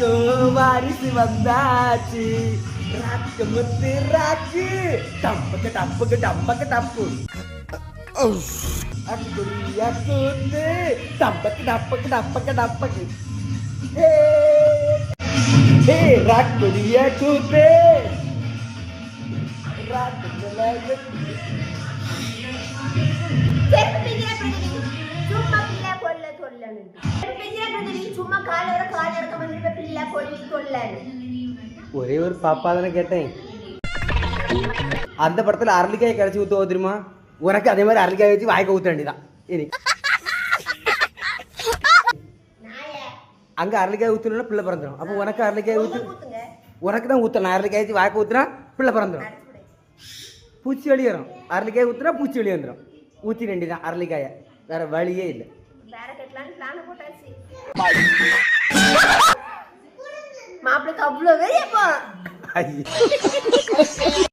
எல்லாருக்கும் வாரிசு வந்தாச்சு. ராக்கு முத்து ராக்கு டம்பக்கு டம்பக்கு டம்பக்கு டப்பு அக்குடியா கூத்து டம்பக்கு டம்பக்கு டம்பக்கு டம்பக்கு. ஹே ராக்குடியா கூத்து ராக்கு ஒரே ஒரு பாப்பா தானே கேட்டேன். அந்த படத்துல அரளிக்காய் கடைச்சி ஊத்துவோ தெரியுமா? உனக்கு அதே மாதிரி அரளிக்காய் வச்சு வாய்க்க ஊத்த வேண்டியதான். இனி அங்க அரளிக்காய் ஊத்தணும்னா பிள்ளை பிறந்துடும். அப்போ உனக்கு அரளிக்காய் ஊத்து, உனக்கு தான் ஊத்தணும். அரளிக்காய் வச்சு வாய்க்க ஊத்துனா பிள்ளை பிறந்துடும். பூச்சி வெளியேறும். அரளிக்காய் ஊத்துனா பூச்சி வெளியே வந்துடும். ஊத்தி வேண்டியதான் அரளிக்காயை, வேற வழியே இல்லை. மாப்பிளைக்கு அவ்வளோ